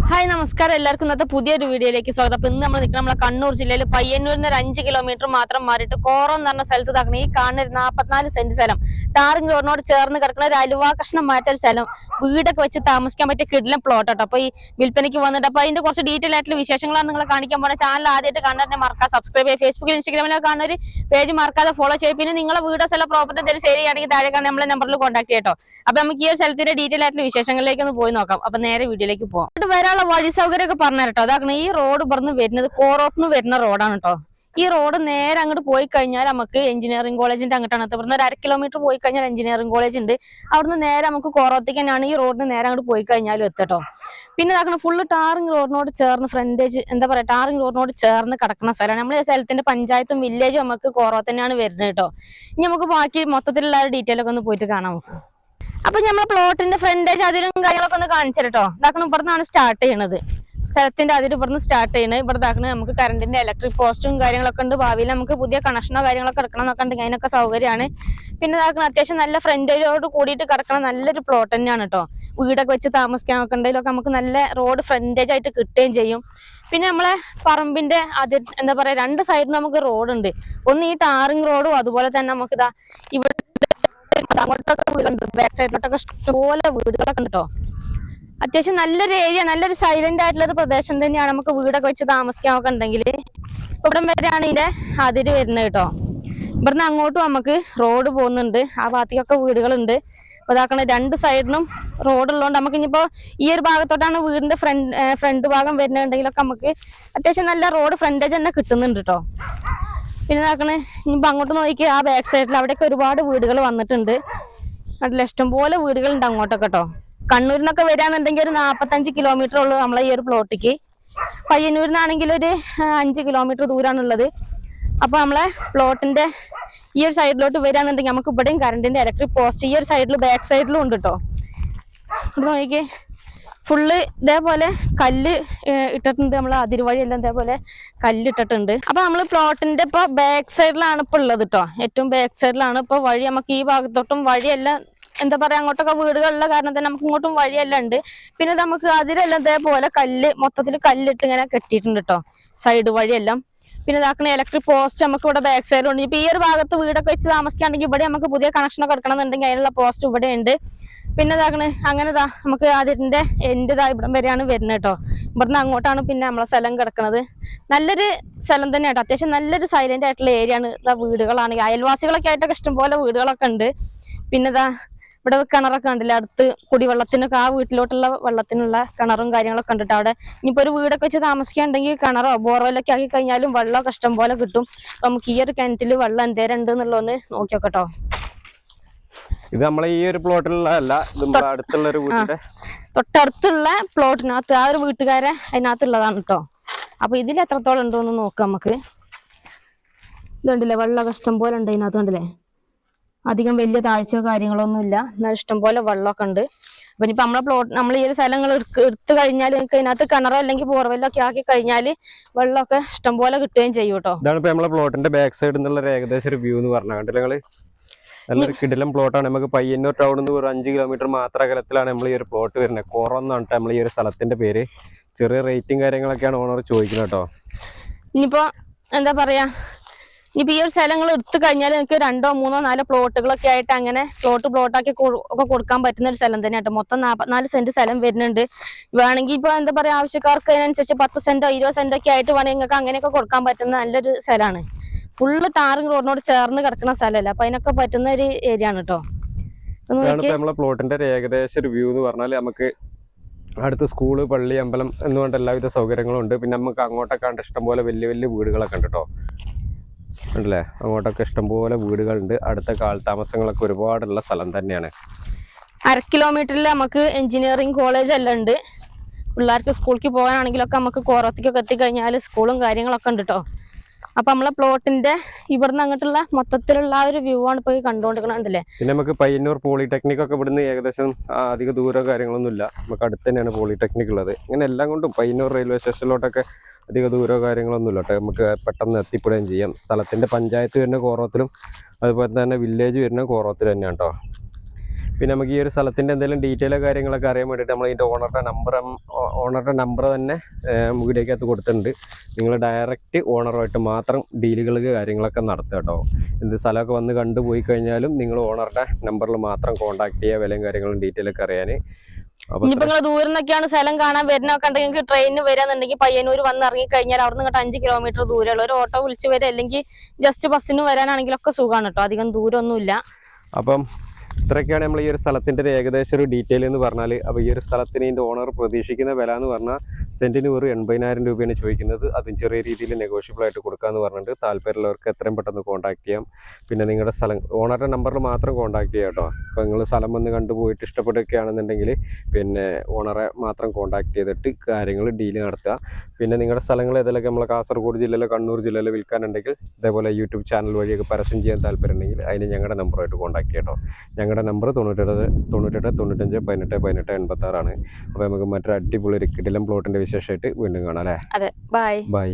Hi നമസ്കാരം എല്ലാവർക്കും ഇന്നത്തെ പുതിയൊരു വീഡിയോയിലേക്ക് സ്വാഗതം. അപ്പൊ ഇന്ന് നമ്മൾ നിൽക്കുന്ന നമ്മളെ കണ്ണൂർ ജില്ലയിൽ പയ്യന്നൂരിൽ ഒരു 5 കിലോമീറ്റർ മാത്രം മാറിയിട്ട് കോറം എന്ന് പറഞ്ഞ സ്ഥലത്ത് തകണ ഈ കാണുന്ന 44 സെന്റ് സ്ഥലം ടാറിംഗ് റോഡിനോട് ചേർന്ന് കിടക്കുന്ന ഒരു അലുവാ കഷ്ണം മാറ്റൊരു സ്ഥലം വീടൊക്കെ വെച്ച് താമസിക്കാൻ പറ്റിയ കിടിലം പ്ലോട്ട് കേട്ടോ. അപ്പൊ ഈ വിൽപ്പനയ്ക്ക് വന്നിട്ട് അപ്പൊ അതിന്റെ കുറച്ച് ഡീറ്റെയിൽ ആയിട്ടുള്ള വിശേഷങ്ങളാണ് നിങ്ങളെ കാണിക്കാൻ പോകുന്നത്. ചാനൽ ആദ്യമായിട്ട് കാണാൻ മറക്കാതെ സബ്സ്ക്രൈബ് ചെയ്യുക. ഫേസ്ബുക്കിൽ ഇൻസ്റ്റാഗ്രാമിലൊക്കെ കാണുന്ന ഒരു പേജ് മറക്കാതെ ഫോളോ ചെയ്യുക. പിന്നെ നിങ്ങളെ വീടോ സ്ഥലം പ്രോപ്പർട്ടി എന്തെങ്കിലും സെയിൽ ചെയ്യുകയാണെങ്കിൽ താഴെ കാണാൻ നമ്മളെ നമ്പറിൽ കോൺടാക്ട് ചെയ്യട്ടോ. അപ്പൊ നമുക്ക് ഈ ഒരു സ്ഥലത്തിന്റെ ഡീറ്റെയിൽ ആയിട്ടുള്ള വിശേഷങ്ങളിലേക്ക് ഒന്ന് പോയി നോക്കാം. അപ്പൊ നേരെ വീഡിയോയിലേക്ക് പോകാം. വരാനുള്ള വഴി സൗകര്യം ഒക്കെ പറഞ്ഞു കേട്ടോ. അതാണ് ഈ റോഡ് പറഞ്ഞ് വരുന്നത് കോറോത്തുനിന്ന് വരുന്ന റോഡാണ് കേട്ടോ. ഈ റോഡ് നേരെ അങ്ങോട്ട് പോയി കഴിഞ്ഞാൽ നമുക്ക് എഞ്ചിനീയറിംഗ് കോളേജിന്റെ അങ്ങോട്ടാണ് ഇവിടുന്ന് ഒരു 1/2 കിലോമീറ്റർ പോയി കഴിഞ്ഞാൽ എഞ്ചിനീയറിംഗ് കോളേജ് ഉണ്ട്. അവിടുന്ന് നേരെ നമുക്ക് കോറോത്തേക്ക് തന്നെയാണ് ഈ റോഡിന് നേരെ അങ്ങോട്ട് പോയി കഴിഞ്ഞാലും എത്തട്ടോ. പിന്നെ ഇതാക്കണം ഫുള്ള് ടാറിംഗ് റോഡിനോട് ചേർന്ന് ഫ്രണ്ടേജ് എന്താ പറയാ ടാറിംഗ് റോഡിനോട് ചേർന്ന് കിടക്കുന്ന സ്ഥലമാണ്. നമ്മൾ ഈ സ്ഥലത്തിന്റെ പഞ്ചായത്തും വില്ലേജും നമുക്ക് കോറോത്ത് തന്നെയാണ് വരുന്നത് കേട്ടോ. ഇനി നമുക്ക് ബാക്കി മൊത്തത്തിലുള്ള ഡീറ്റെയിൽ ഒക്കെ ഒന്ന് പോയിട്ട് കാണാം നമുക്ക്. അപ്പൊ നമ്മൾ പ്ലോട്ടിന്റെ ഫ്രണ്ടേജ് അതിരും കാര്യങ്ങളൊക്കെ ഒന്ന് കാണിച്ചു കേട്ടോ. ഇതാക്കണം ഇവിടുന്നാണ് സ്റ്റാർട്ട് ചെയ്യണത്. സ്ഥലത്തിന്റെ അതിര് ഇവിടുന്ന് സ്റ്റാർട്ട് ചെയ്യുന്നത്. ഇവിടെ ഇതാക്കുന്നത് നമുക്ക് കറണ്ടിന്റെ ഇലക്ട്രിക് പോസ്റ്റും കാര്യങ്ങളൊക്കെ ഉണ്ട്. ഭാവിയിൽ നമുക്ക് പുതിയ കണക്ഷനോ കാര്യങ്ങളൊക്കെ എടുക്കണം എന്നൊക്കെ ഉണ്ടെങ്കിൽ അതിനൊക്കെ സൗകര്യമാണ്. പിന്നെ ഇതാക്കണം അത്യാവശ്യം നല്ല ഫ്രണ്ടേജോട് കൂടിയിട്ട് കിടക്കണം നല്ലൊരു പ്ലോട്ട് തന്നെയാണ് കേട്ടോ. വീടൊക്കെ വെച്ച് താമസിക്കാനൊക്കെ ഉണ്ടെങ്കിലൊക്കെ നമുക്ക് നല്ല റോഡ് ഫ്രണ്ടേജ് ആയിട്ട് കിട്ടുകയും ചെയ്യും. പിന്നെ നമ്മളെ പറമ്പിന്റെ അതിർ എന്താ പറയാ 2 സൈഡിൽ നമുക്ക് റോഡുണ്ട്. ഒന്ന് ഈ ടാറിംഗ് റോഡും അതുപോലെ തന്നെ നമുക്ക് ഇതാ ഇവിടെ അങ്ങോട്ടൊക്കെ വീടുണ്ട്. ബാക്ക് സൈഡിലോട്ടൊക്കെ ഇഷ്ടംപോലെ വീടുകളൊക്കെ ഉണ്ട് കേട്ടോ. അത്യാവശ്യം നല്ലൊരു ഏരിയ നല്ലൊരു സൈലന്റ് ആയിട്ടുള്ള ഒരു പ്രദേശം തന്നെയാണ്. നമുക്ക് വീടൊക്കെ വെച്ച് താമസിക്കാനൊക്കെ ഉണ്ടെങ്കിൽ ഇവിടം വരെയാണ് ഇതിന്റെ അതിര് വരുന്നത് കേട്ടോ. ഇവിടുന്ന് അങ്ങോട്ടും നമുക്ക് റോഡ് പോകുന്നുണ്ട്. ആ ഭാഗത്തേക്കൊക്കെ വീടുകളുണ്ട്. അപ്പൊ ഇതാക്കണ 2 സൈഡിനും റോഡുള്ളതുകൊണ്ട് നമുക്ക് ഇനിയിപ്പോ ഈ ഒരു ഭാഗത്തോട്ടാണ് വീടിന്റെ ഫ്രണ്ട് ഭാഗം വരുന്നുണ്ടെങ്കിലൊക്കെ നമുക്ക് അത്യാവശ്യം നല്ല റോഡ് ഫ്രണ്ടേജ് തന്നെ കിട്ടുന്നുണ്ട് കേട്ടോ. പിന്നെ ഇതാക്കണേ ഇനിയിപ്പോ അങ്ങോട്ട് നോക്കി ആ ബാക്ക് സൈഡിൽ അവിടെയൊക്കെ ഒരുപാട് വീടുകൾ വന്നിട്ടുണ്ട്. അതിൽ ഇഷ്ടംപോലെ വീടുകളുണ്ട് അങ്ങോട്ടൊക്കെ കേട്ടോ. കണ്ണൂരിൽ നിന്നൊക്കെ വരികയാണെന്നുണ്ടെങ്കിൽ ഒരു 45 കിലോമീറ്റർ ഉള്ളൂ നമ്മളെ ഈ ഒരു പ്ലോട്ടിക്ക്. പയ്യന്നൂരിൽ നിന്നാണെങ്കിൽ ഒരു 5 കിലോമീറ്റർ ദൂരമാണുള്ളത്. അപ്പൊ നമ്മളെ പ്ലോട്ടിന്റെ ഈ ഒരു സൈഡിലോട്ട് വരികയാണെന്നുണ്ടെങ്കിൽ നമുക്ക് ഇവിടെയും കറണ്ടിന്റെ ഇലക്ട്രിക് പോസ്റ്റ് ഈ ഒരു സൈഡിൽ ബാക്ക് സൈഡിലും ഉണ്ട് കേട്ടോ. ഇവിടെ നോക്കിക്കേ ഫുള്ള് ഇതേപോലെ കല്ല് ഇട്ടിട്ടുണ്ട്. നമ്മൾ അതിരുവഴി എല്ലാം ഇതേപോലെ കല്ലിട്ടിട്ടുണ്ട്. അപ്പൊ നമ്മള് പ്ലോട്ടിന്റെ ഇപ്പൊ ബാക്ക് സൈഡിലാണ് ഇപ്പൊ ഉള്ളത് കേട്ടോ. ഏറ്റവും ബാക്ക് സൈഡിലാണ് ഇപ്പൊ വഴി. നമുക്ക് ഈ ഭാഗത്തോട്ടും വഴിയെല്ലാം എന്താ പറയാ അങ്ങോട്ടൊക്കെ വീടുകളുള്ള കാരണം തന്നെ നമുക്ക് ഇങ്ങോട്ടും വഴിയെല്ലാം ഉണ്ട്. പിന്നെ നമുക്ക് അതിലെല്ലാം ഇതേപോലെ കല്ല് മൊത്തത്തിൽ കല്ലിട്ട് ഇങ്ങനെ കെട്ടിയിട്ടുണ്ട് കേട്ടോ സൈഡ് വഴിയെല്ലാം. പിന്നെ ഇതാക്കണ ഇലക്ട്രിക് പോസ്റ്റ് നമുക്ക് ഇവിടെ ബാക്ക് സൈഡിലുണ്ട്. ഇപ്പൊ ഈ ഒരു ഭാഗത്ത് വീടൊക്കെ വെച്ച് താമസിക്കുകയാണെങ്കിൽ ഇവിടെ നമുക്ക് പുതിയ കണക്ഷനൊക്കെ എടുക്കണമെന്നുണ്ടെങ്കിൽ അതിനുള്ള പോസ്റ്റ് ഇവിടെ ഉണ്ട്. പിന്നെ ഇതാക്കണേ അങ്ങനെതാ നമുക്ക് അതിന്റെ എന്റേതാ ഇവിടം വരെയാണ് വരുന്നത് കേട്ടോ. ഇവിടുന്ന് അങ്ങോട്ടാണ് പിന്നെ നമ്മളെ സ്ഥലം കിടക്കുന്നത്. നല്ലൊരു സ്ഥലം തന്നെയാട്ടോ. അത്യാവശ്യം നല്ലൊരു സൈലന്റ് ആയിട്ടുള്ള ഏരിയ ആണ്. വീടുകളാണ് അയൽവാസികളൊക്കെ ആയിട്ടൊക്കെ ഇഷ്ടംപോലെ വീടുകളൊക്കെ ഉണ്ട്. പിന്നെ ഇതാ ഇവിടെ കിണറൊക്കെ ഉണ്ടല്ലോ അടുത്ത് കുടിവെള്ളത്തിനൊക്കെ ആ വീട്ടിലോട്ടുള്ള വെള്ളത്തിനുള്ള കിണറും കാര്യങ്ങളൊക്കെ ഉണ്ടിട്ട് അവിടെ ഇനിയിപ്പോ ഒരു വീടൊക്കെ വെച്ച് താമസിക്കുകയുണ്ടെങ്കിൽ കിണറോ ബോർവെല്ലൊക്കെ ആക്കി കഴിഞ്ഞാലും വെള്ളമൊക്കെ ഇഷ്ടം പോലെ കിട്ടും. അപ്പൊ നമുക്ക് ഈ ഒരു കിണറ്റില് വെള്ളം എന്തേരം ഉണ്ട് എന്നുള്ളതൊന്ന് നോക്കിയോട്ടോ. ഇത് നമ്മളെ ഈ ഒരു പ്ലോട്ടിലുള്ള അല്ല, അടുത്തുള്ള ഒരു വീടിന്റെ തൊട്ടടുത്തുള്ള പ്ലോട്ടിനകത്ത് ആ ഒരു വീട്ടുകാരെ അതിനകത്തുള്ളതാണ് കേട്ടോ. അപ്പൊ ഇതിൽ എത്രത്തോളം ഉണ്ടോന്ന് നോക്കാം നമുക്ക്. ഇതുണ്ടല്ലേ വെള്ളമൊക്കെ ഇഷ്ടം പോലെ ഉണ്ട് ഇതിനകത്ത്. കണ്ടില്ലേ അധികം വലിയ താഴ്ചയോ കാര്യങ്ങളൊന്നും ഇല്ല. എന്നാൽ ഇഷ്ടംപോലെ വെള്ളമൊക്കെ ഉണ്ട്. അപ്പൊ ഇനിയിപ്പോ നമ്മളെ പ്ലോട്ട് നമ്മൾ ഈ ഒരു സ്ഥലങ്ങൾ എടുത്തു കഴിഞ്ഞാൽ നിങ്ങൾക്ക് അതിനകത്ത് കിണറോ അല്ലെങ്കിൽ ബോർവെല്ലോ ഒക്കെ ആക്കി കഴിഞ്ഞാൽ വെള്ളമൊക്കെ ഇഷ്ടംപോലെ കിട്ടുകയും ചെയ്യും കേട്ടോ. ഇതാണ് ഇപ്പൊ നമ്മളെ പ്ലോട്ടിന്റെ ബാക്ക് സൈഡിൽ നിന്നുള്ള ഏകദേശം ഒരു വ്യൂ എന്ന് പറഞ്ഞാൽ കണ്ടില്ല നിങ്ങള്. നല്ലൊരു കിടിലം പ്ലോട്ടാണ്. നമുക്ക് പയ്യന്നൂർ ടൗണിൽ നിന്ന് ഒരു 5 കിലോമീറ്റർ മാത്ര അകലത്തിലാണ് നമ്മൾ ഈ ഒരു പ്ലോട്ട് വരുന്നത്. കോറം എന്നാണ് നമ്മൾ ഈ ഒരു സ്ഥലത്തിന്റെ പേര്. ചെറിയ റേറ്റും കാര്യങ്ങളൊക്കെയാണ് ഓണർ ചോദിക്കുന്നത് കേട്ടോ. ഇനിയിപ്പോ എന്താ പറയാ ഇനിയിപ്പോ ഈ ഒരു സ്ഥലങ്ങൾ എടുത്തു കഴിഞ്ഞാൽ നിങ്ങൾക്ക് 2, 3, 4 പ്ലോട്ടുകളൊക്കെ ആയിട്ട് അങ്ങനെ പ്ലോട്ടാക്കി ഒക്കെ കൊടുക്കാൻ പറ്റുന്ന ഒരു സ്ഥലം തന്നെയാട്ടോ. മൊത്തം 44 സെന്റ് സ്ഥലം വരുന്നുണ്ട്. വേണമെങ്കിൽ ഇപ്പൊ എന്താ പറയാ ആവശ്യക്കാർക്ക് അതിനനുസരിച്ച് 10 സെന്റോ 20 സെന്റോ ഒക്കെ ആയിട്ട് വേണമെങ്കിൽ നിങ്ങൾക്ക് അങ്ങനെയൊക്കെ കൊടുക്കാൻ പറ്റുന്ന നല്ലൊരു സ്ഥലമാണ്. ഫുള്ള് ടാറിംഗ് റോഡിനോട് ചേർന്ന് കിടക്കുന്ന സ്ഥലമല്ല. അപ്പൊ അതിനൊക്കെ പറ്റുന്ന ഒരു ഏരിയ ആണ് കേട്ടോ. നമ്മളെ പ്ലോട്ടിന്റെ ഏകദേശം ഒരു വ്യൂ എന്ന് പറഞ്ഞാൽ നമുക്ക് അടുത്ത് സ്കൂള് പള്ളി അമ്പലം എന്നുകൊണ്ട് എല്ലാവിധ സൗകര്യങ്ങളും ഉണ്ട്. പിന്നെ നമുക്ക് അങ്ങോട്ടൊക്കെ ഉണ്ട് ഇഷ്ടംപോലെ വലിയ വലിയ വീടുകളൊക്കെ ഉണ്ട് കേട്ടോ. ഉണ്ടല്ലേ അങ്ങോട്ടൊക്കെ ഇഷ്ടംപോലെ വീടുകളുണ്ട്. അടുത്ത കാലതാമസങ്ങളൊക്കെ ഒരുപാടുള്ള സ്ഥലം തന്നെയാണ്. 1/2 കിലോമീറ്ററിൽ നമുക്ക് എഞ്ചിനീയറിംഗ് കോളേജ് എല്ലാം ഉണ്ട്. പിള്ളേർക്ക് സ്കൂളിലേക്ക് പോകാനാണെങ്കിലൊക്കെ നമുക്ക് കോറത്തേക്കൊക്കെ എത്തിക്കഴിഞ്ഞാൽ സ്കൂളും കാര്യങ്ങളൊക്കെ ഉണ്ട് കേട്ടോ. അപ്പൊ നമ്മളെ പ്ലോട്ടിന്റെ ഇവിടുന്ന് അങ്ങോട്ടുള്ള മൊത്തത്തിലുള്ള ആ ഒരു വ്യൂ ആണ് ഇപ്പൊ കണ്ടുകൊണ്ടിരിക്കണല്ലേ. പിന്നെ നമുക്ക് പയ്യന്നൂർ പോളിടെക്നിക് ഒക്കെ ഇവിടുന്ന് ഏകദേശം അധിക ദൂരം കാര്യങ്ങളൊന്നും ഇല്ല. നമുക്ക് അടുത്ത് തന്നെയാണ് പോളിടെക്നിക് ഉള്ളത്. ഇങ്ങനെ എല്ലാം കൊണ്ടും പയ്യന്നൂർ റെയിൽവേ സ്റ്റേഷനിലോട്ടൊക്കെ അധിക ദൂരമോ കാര്യങ്ങളൊന്നും ഇല്ല കേട്ടോ. നമുക്ക് പെട്ടെന്ന് എത്തിപ്പെടുകയും ചെയ്യാം. സ്ഥലത്തിന്റെ പഞ്ചായത്ത് വരുന്ന കോറത്തിലും അതുപോലെ തന്നെ വില്ലേജ് വരുന്ന കോറത്തിലും തന്നെയാണ് കേട്ടോ. പിന്നെ നമുക്ക് ഈ ഒരു സ്ഥലത്തിൻ്റെ എന്തെങ്കിലും ഡീറ്റെയിലോ കാര്യങ്ങളൊക്കെ അറിയാൻ വേണ്ടിയിട്ട് നമ്മൾ ഇതിൻ്റെ ഓണറുടെ നമ്പർ തന്നെ വീഡിയോക്കകത്ത് കൊടുത്തിട്ടുണ്ട്. നിങ്ങൾ ഡയറക്റ്റ് ഓണറുമായിട്ട് മാത്രം ഡീലുകൾ കാര്യങ്ങളൊക്കെ നടത്തുക കേട്ടോ. എന്ത് സ്ഥലമൊക്കെ വന്ന് കണ്ടുപോയി കഴിഞ്ഞാലും നിങ്ങൾ ഓണറുടെ നമ്പറിൽ മാത്രം കോൺടാക്ട് ചെയ്യുക, വിലയും കാര്യങ്ങളും ഡീറ്റെയിലൊക്കെ അറിയാൻ. ഇനിയിപ്പോ നിങ്ങൾ ദൂരം നിന്നൊക്കെയാണ് സ്ഥലം കാണാൻ വരുന്നൊക്കെ ഉണ്ടെങ്കിൽ നിങ്ങൾക്ക് ട്രെയിനിന് വരാന്നുണ്ടെങ്കിൽ പയ്യന്നൂർ വന്ന് ഇറങ്ങി കഴിഞ്ഞാൽ അവിടെ നിന്ന് 5 കിലോമീറ്റർ ദൂരമുള്ള ഒരു ഓട്ടോ വിളിച്ച് വരിക, അല്ലെങ്കിൽ ജസ്റ്റ് ബസ്സിന് വരാനാണെങ്കിലൊക്കെ സുഖമാണ് കേട്ടോ, അധികം ദൂരമൊന്നുമില്ല. അപ്പം ഇത്രയൊക്കെയാണ് നമ്മൾ ഈ ഒരു സ്ഥലത്തിൻ്റെ ഒരു ഏകദേശം ഒരു ഡീറ്റെയിൽ എന്ന് പറഞ്ഞാൽ. അപ്പോൾ ഈ ഒരു സ്ഥലത്തിന് ഇതിൻ്റെ ഓണർ പ്രതീക്ഷിക്കുന്ന വില എന്ന് പറഞ്ഞാൽ സെൻറ്റിന് ഒരു 80,000 രൂപയാണ് ചോദിക്കുന്നത്. അതും ചെറിയ രീതിയിൽ നെഗോഷ്യബിൾ ആയിട്ട് കൊടുക്കാമെന്ന് പറഞ്ഞിട്ട് താല്പര്യമുള്ളവർക്ക് എത്രയും പെട്ടെന്ന് കോൺടാക്ട് ചെയ്യാം. പിന്നെ നിങ്ങളുടെ സ്ഥലം ഓണറുടെ നമ്പറിൽ മാത്രം കോൺടാക്ട് ചെയ്യാം കേട്ടോ. അപ്പോൾ നിങ്ങൾ സ്ഥലം വന്ന് കണ്ടുപോയിട്ട് ഇഷ്ടപ്പെടുകയാണെന്നുണ്ടെങ്കിൽ പിന്നെ ഓണറെ മാത്രം കോൺടാക്ട് ചെയ്തിട്ട് കാര്യങ്ങൾ ഡീൽ നടത്തുക. പിന്നെ നിങ്ങളുടെ സ്ഥലങ്ങൾ ഏതെങ്കിലുമൊക്കെ നമ്മളെ കാസർഗോഡ് ജില്ലയിലോ കണ്ണൂർ ജില്ലയിലോ വിൽക്കാനുണ്ടെങ്കിൽ ഇതേപോലെ യൂട്യൂബ് ചാനൽ വഴിയൊക്കെ പരസ്യം ചെയ്യാൻ താല്പര്യമുണ്ടെങ്കിൽ അതിന് ഞങ്ങളുടെ നമ്പറുമായിട്ട് കോൺടാക്ട് ചെയ്യാം കേട്ടോ. ഞങ്ങളുടെ നമ്പർ 98 95 18 18 86 ആണ്. അപ്പോൾ നമുക്ക് മറ്റൊരു അടിപൊളി ഒരു കിടിലം പ്ലോട്ടിൻ്റെ വിശേഷമായിട്ട് വീണ്ടും കാണാം അല്ലേ? അതെ, ബൈ.